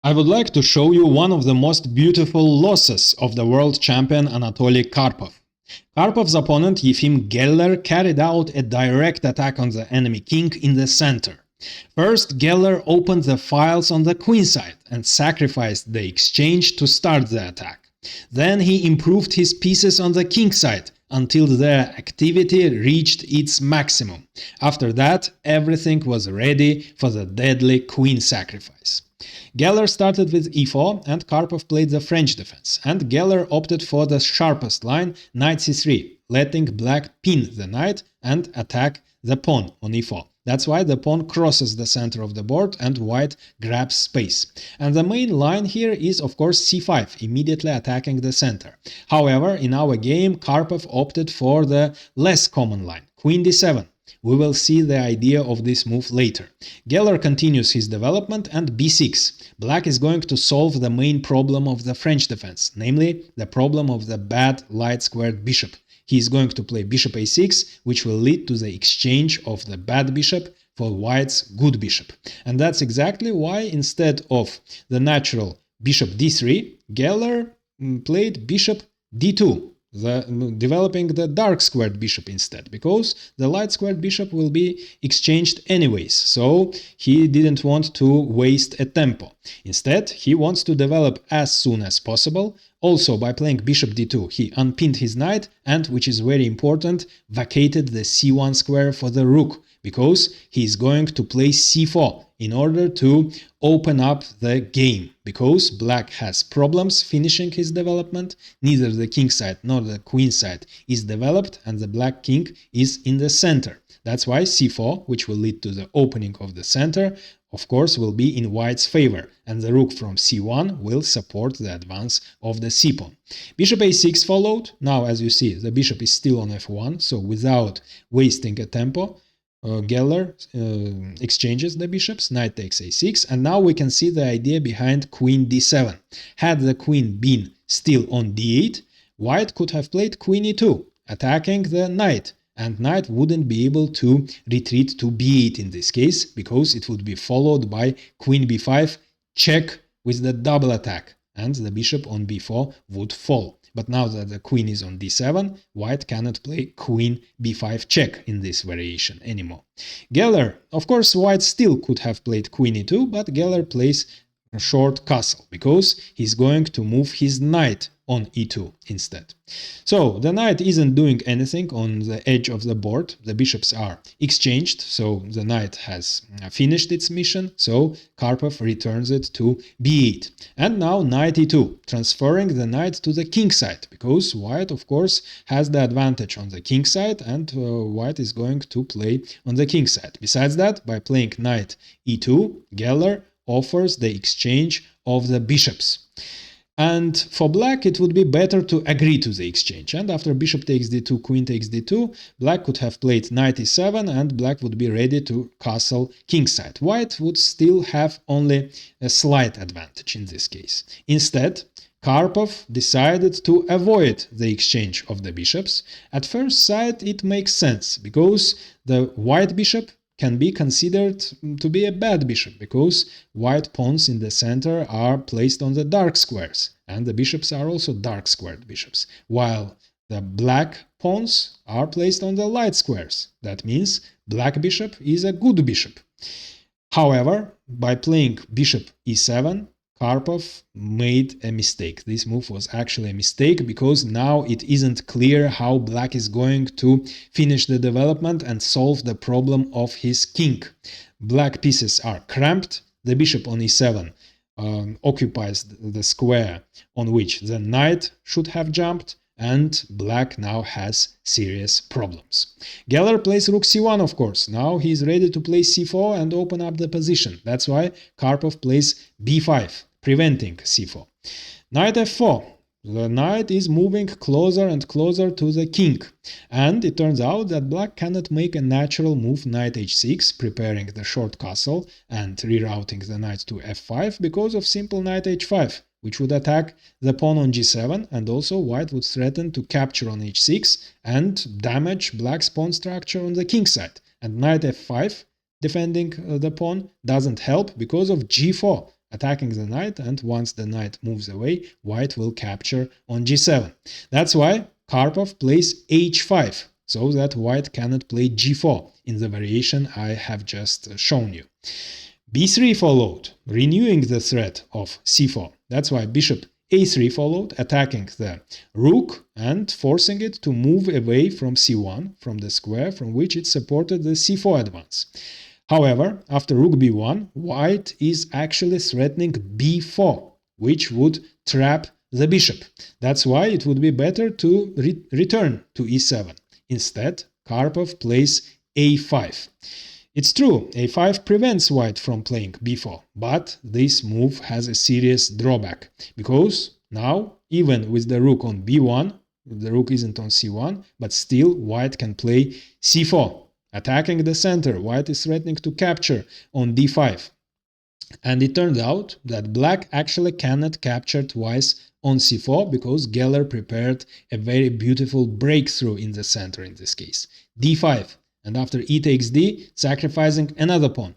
I would like to show you one of the most beautiful losses of the world champion Anatoly Karpov. Karpov's opponent Efim Geller carried out a direct attack on the enemy king in the center. First, Geller opened the files on the queenside and sacrificed the exchange to start the attack. Then he improved his pieces on the kingside until their activity reached its maximum. After that, everything was ready for the deadly queen sacrifice. Geller started with e4 and Karpov played the French defense, and Geller opted for the sharpest line, knight c3, letting black pin the knight and attack the pawn on e4. That's why the pawn crosses the center of the board and white grabs space. And the main line here is of course c5, immediately attacking the center. However, in our game, Karpov opted for the less common line, queen d7. We will see the idea of this move later. Geller continues his development and b6. Black is going to solve the main problem of the French defense, namely the problem of the bad light-squared bishop. He is going to play bishop a6, which will lead to the exchange of the bad bishop for white's good bishop. And that's exactly why instead of the natural bishop d3, Geller played bishop d2. Developing the dark squared bishop instead, because the light squared bishop will be exchanged anyways, so he didn't want to waste a tempo. Instead, he wants to develop as soon as possible. Also, by playing bishop d2, he unpinned his knight and, which is very important, vacated the c1 square for the rook, because he is going to play c4 in order to open up the game, because black has problems finishing his development. Neither the king side nor the queen side is developed and the black king is in the center. That's why c4, which will lead to the opening of the center, of course will be in white's favor, and the rook from c1 will support the advance of the c-pawn. Bishop a6 followed. Now, as you see, the bishop is still on f1, so without wasting a tempo, Geller exchanges the bishops, knight takes a6, and now we can see the idea behind queen d7. Had the queen been still on d8, white could have played queen e2, attacking the knight, and knight wouldn't be able to retreat to b8 in this case, because it would be followed by queen b5, check with the double attack, and the bishop on b4 would fall. But now that the queen is on d7, white cannot play queen b5 check in this variation anymore. Geller, of course, white still could have played queen e2, but Geller plays a short castle, because he's going to move his knight on e2 instead. So the knight isn't doing anything on the edge of the board. The bishops are exchanged, so the knight has finished its mission, so Karpov returns it to b8. And now knight e2, transferring the knight to the king side, because white, of course, has the advantage on the king side, and white is going to play on the king side. Besides that, by playing knight e2, Geller offers the exchange of the bishops. And for black, it would be better to agree to the exchange. And after bishop takes d2, queen takes d2, black could have played knight e7, and black would be ready to castle kingside. White would still have only a slight advantage in this case. Instead, Karpov decided to avoid the exchange of the bishops. At first sight, it makes sense, because the white bishop can be considered to be a bad bishop, because white pawns in the center are placed on the dark squares, and the bishops are also dark squared bishops, while the black pawns are placed on the light squares. That means black bishop is a good bishop. However, by playing bishop e7, Karpov made a mistake. This move was actually a mistake, because now it isn't clear how black is going to finish the development and solve the problem of his king. Black pieces are cramped. The bishop on e7 occupies the square on which the knight should have jumped, and black now has serious problems. Geller plays rook c1, of course. Now he is ready to play c4 and open up the position. That's why Karpov plays b5, preventing c4. Knight f4. The knight is moving closer and closer to the king, and it turns out that black cannot make a natural move knight h6, preparing the short castle and rerouting the knight to f5, because of simple knight h5, which would attack the pawn on g7, and also white would threaten to capture on h6 and damage black's pawn structure on the king side. And knight f5, defending the pawn, doesn't help because of g4, attacking the knight, and once the knight moves away, white will capture on g7. That's why Karpov plays h5, so that white cannot play g4 in the variation I have just shown you. b3 followed, renewing the threat of c4. That's why bishop a3 followed, attacking the rook and forcing it to move away from c1, from the square from which it supported the c4 advance. However, after rook b1, white is actually threatening b4, which would trap the bishop. That's why it would be better to return to e7. Instead, Karpov plays a5. It's true, a5 prevents white from playing b4, but this move has a serious drawback, because now, even with the rook on b1, the rook isn't on c1, but still white can play c4. Attacking the center, white is threatening to capture on d5. And it turned out that black actually cannot capture twice on c4 because Geller prepared a very beautiful breakthrough in the center in this case. d5. And after e takes d, sacrificing another pawn,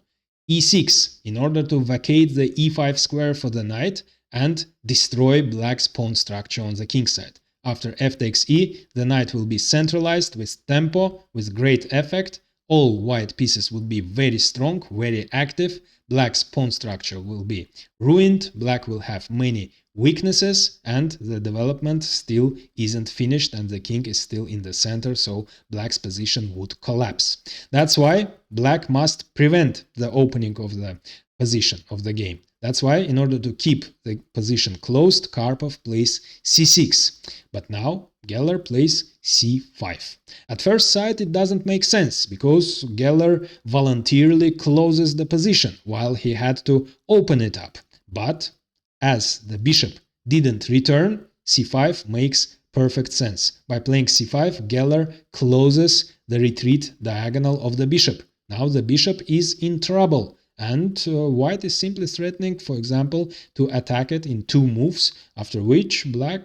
e6, in order to vacate the e5 square for the knight and destroy black's pawn structure on the kingside. After f takes e, the knight will be centralized with tempo, with great effect. All white pieces will be very strong, very active. Black's pawn structure will be ruined, black will have many weaknesses, and the development still isn't finished and the king is still in the center, so black's position would collapse. That's why black must prevent the opening of the position of the game. That's why, in order to keep the position closed, Karpov plays c6. But now Geller plays c5. At first sight, it doesn't make sense, because Geller voluntarily closes the position while he had to open it up. But as the bishop didn't return, c5 makes perfect sense. By playing c5, Geller closes the retreat diagonal of the bishop. Now the bishop is in trouble, and white is simply threatening, for example, to attack it in two moves, after which black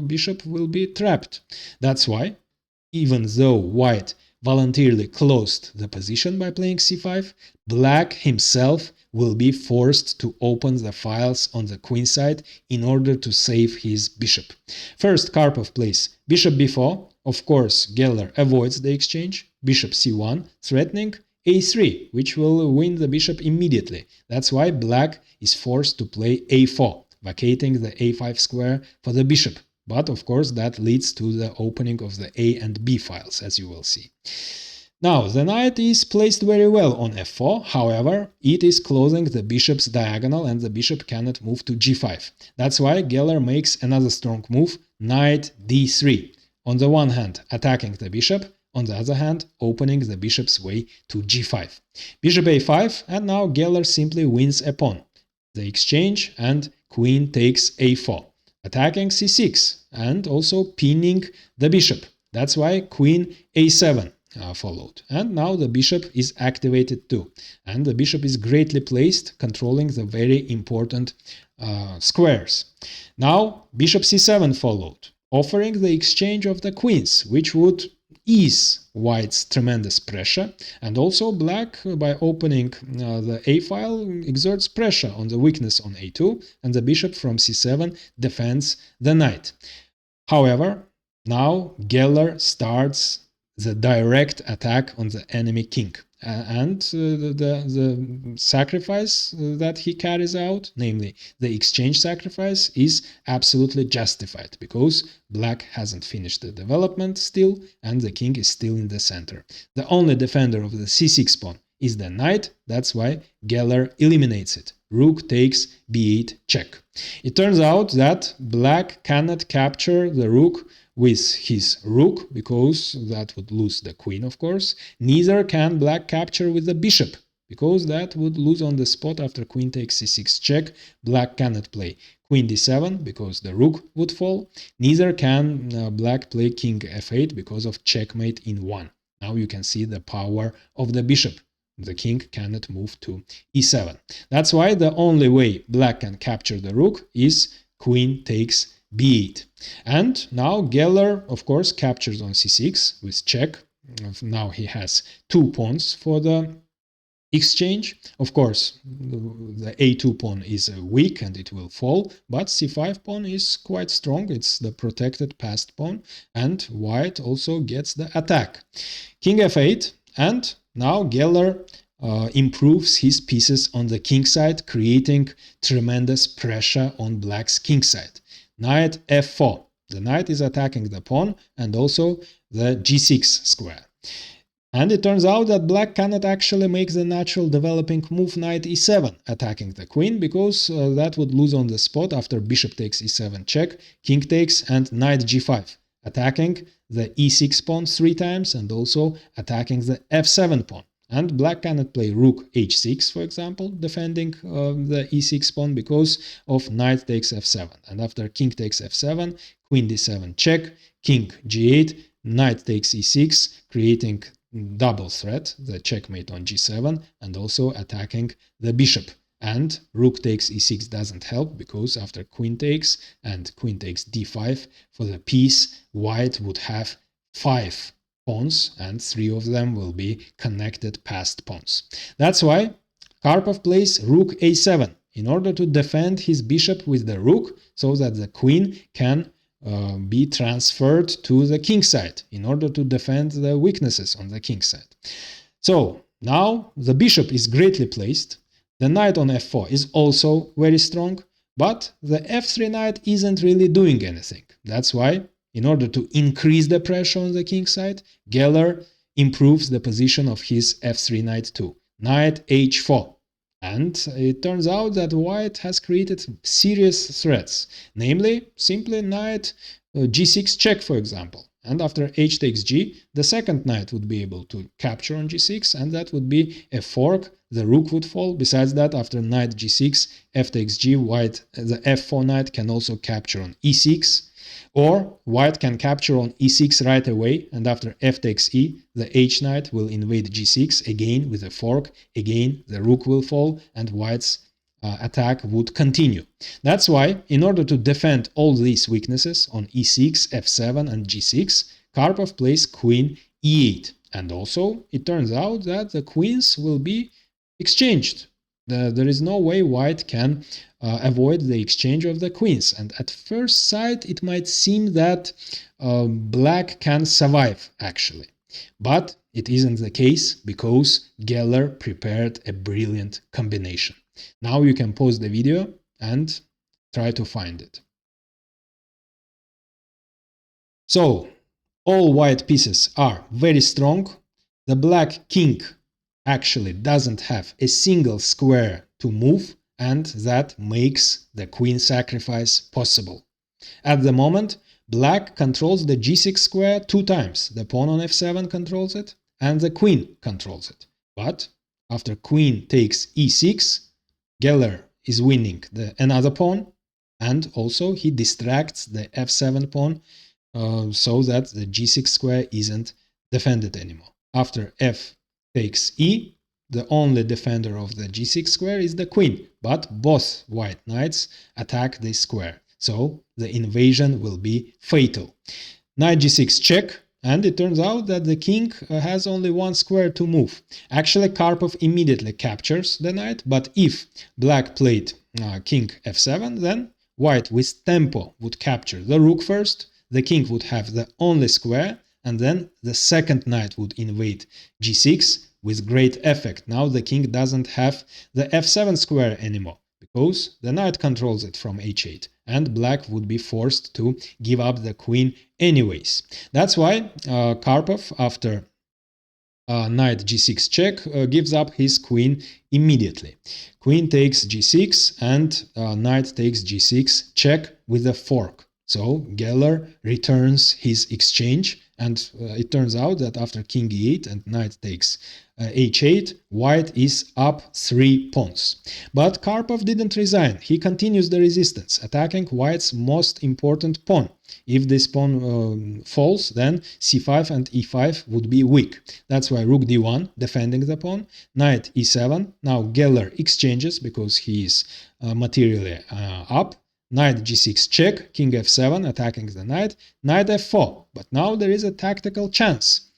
bishop will be trapped. That's why, even though white voluntarily closed the position by playing c5, black himself will be forced to open the files on the queenside in order to save his bishop. First, Karpov plays bishop b4. Of course, Geller avoids the exchange. Bishop c1, threatening a3, which will win the bishop immediately. That's why black is forced to play a4, vacating the a5 square for the bishop. But of course that leads to the opening of the a and b files, as you will see. Now, the knight is placed very well on f4, however, it is closing the bishop's diagonal and the bishop cannot move to g5. That's why Geller makes another strong move, knight d3. On the one hand, attacking the bishop, on the other hand, opening the bishop's way to g5. Bishop a5, and now Geller simply wins a pawn. The exchange, and queen takes a4. Attacking c6, and also pinning the bishop. That's why queen a7 followed. And now the bishop is activated too. And the bishop is greatly placed, controlling the very important squares. Now bishop c7 followed, offering the exchange of the queens, which would ease white's tremendous pressure, and also black, by opening the a file, exerts pressure on the weakness on a2, and the bishop from c7 defends the knight. However, now Geller starts the direct attack on the enemy king. And the sacrifice that he carries out, namely the exchange sacrifice, is absolutely justified, because black hasn't finished the development still, and the king is still in the center. The only defender of the c6 pawn is the knight, that's why Geller eliminates it. Rook takes b8 check. It turns out that black cannot capture the rook with his rook, because that would lose the queen, of course. Neither can black capture with the bishop, because that would lose on the spot after queen takes c6 check. Black cannot play queen d7, because the rook would fall. Neither can black play king f8, because of checkmate in 1. Now you can see the power of the bishop. The king cannot move to e7. That's why the only way black can capture the rook is queen takes b8. And now Geller, of course, captures on c6 with check. Now he has two pawns for the exchange. Of course, the a2 pawn is weak and it will fall, but c5 pawn is quite strong. It's the protected passed pawn, and white also gets the attack. King f8, and now Geller improves his pieces on the king side, creating tremendous pressure on black's king side. Knight f4. The knight is attacking the pawn and also the g6 square. And it turns out that black cannot actually make the natural developing move knight e7, attacking the queen, because that would lose on the spot after bishop takes e7 check, king takes, and knight g5, attacking the e6 pawn 3 times and also attacking the f7 pawn. And black cannot play rook h6, for example, defending the e6 pawn because of knight takes f7. And after king takes f7, queen d7 check, king g8, knight takes e6, creating double threat, the checkmate on g7, and also attacking the bishop. And rook takes e6 doesn't help, because after queen takes and queen takes d5, for the piece, white would have 5 pawns, and 3 of them will be connected passed pawns. That's why Karpov plays rook a7 in order to defend his bishop with the rook, so that the queen can be transferred to the king side in order to defend the weaknesses on the king side. So now the bishop is greatly placed. The knight on f4 is also very strong, but the f3 knight isn't really doing anything. That's why, in order to increase the pressure on the king side, Geller improves the position of his f3 knight too. Knight h4. And it turns out that white has created serious threats, namely simply knight g6 check, for example. And after h takes g, the second knight would be able to capture on g6, and that would be a fork. The rook would fall. Besides that, after knight g6, f takes g, white, the f4 knight can also capture on e6. Or white can capture on e6 right away, and after f takes e, the h knight will invade g6, again with a fork, again the rook will fall, and white's attack would continue. That's why, in order to defend all these weaknesses on e6, f7 and g6, Karpov plays queen e8. And also, it turns out that the queens will be exchanged. There is no way white can avoid the exchange of the queens. And at first sight, it might seem that black can survive, actually. But it isn't the case, because Geller prepared a brilliant combination. Now you can pause the video and try to find it. So, all white pieces are very strong. The black king actually doesn't have a single square to move, and that makes the queen sacrifice possible. At the moment, black controls the g6 square 2 times. The pawn on f7 controls it, and the queen controls it. But after queen takes e6, Geller is winning another pawn, and also he distracts the f7 pawn so that the g6 square isn't defended anymore. After f takes e, the only defender of the g6 square is the queen, but both white knights attack this square, so the invasion will be fatal. Knight g6 check, and it turns out that the king has only 1 square to move. Actually, Karpov immediately captures the knight, but if black played king f7, then white with tempo would capture the rook first, the king would have the only square, and then the second knight would invade g6 with great effect. Now the king doesn't have the f7 square anymore, because the knight controls it from h8, and black would be forced to give up the queen anyways. That's why Karpov, after knight g6 check, gives up his queen immediately. Queen takes g6, and knight takes g6 check with a fork. So Geller returns his exchange, and it turns out that after king e8 and knight takes h8, white is up 3 pawns. But Karpov didn't resign. He continues the resistance, attacking white's most important pawn. If this pawn falls, then c5 and e5 would be weak. That's why rook d1, defending the pawn, knight e7. Now Geller exchanges because he is materially up. Knight g6 check, king f7, attacking the knight, knight f4. But now there is a tactical chance.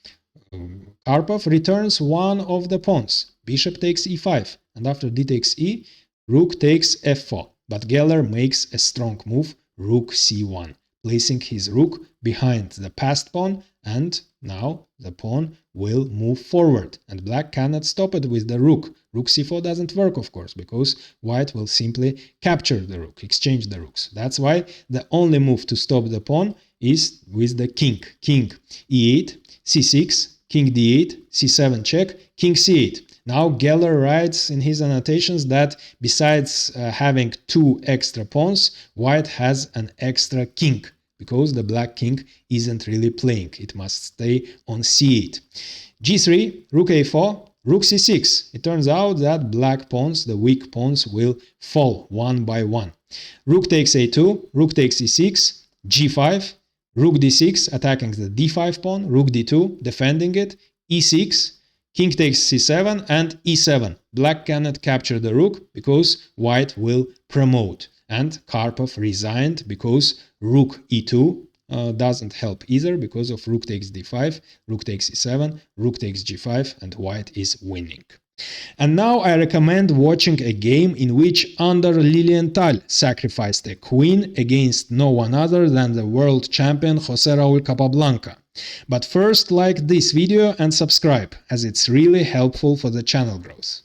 Karpov returns one of the pawns. bishop takes e5, and after d takes e, rook takes f4. But Geller makes a strong move, rook c1, placing his rook behind the passed pawn, and now the pawn will move forward, and black cannot stop it with the rook. Rook c4 doesn't work, of course, because white will simply capture the rook, exchange the rooks. That's why the only move to stop the pawn is with the king. King e8, c6, king d8, c7 check, king c8. Now Geller writes in his annotations that besides having two extra pawns, white has an extra king, because the black king isn't really playing. It must stay on c8. g3, rook a4, rook c6. It turns out that black pawns, the weak pawns, will fall one by one. Rook takes a2, rook takes e6, g5, rook d6, attacking the d5 pawn, rook d2, defending it, e6, king takes c7, and e7. Black cannot capture the rook because white will promote. And Karpov resigned because rook e2 doesn't help either, because of rook takes d5, rook takes e7, rook takes g5, and white is winning. And now I recommend watching a game in which Under Lilienthal sacrificed a queen against no one other than the world champion José Raúl Capablanca. But first, like this video and subscribe, as it's really helpful for the channel growth.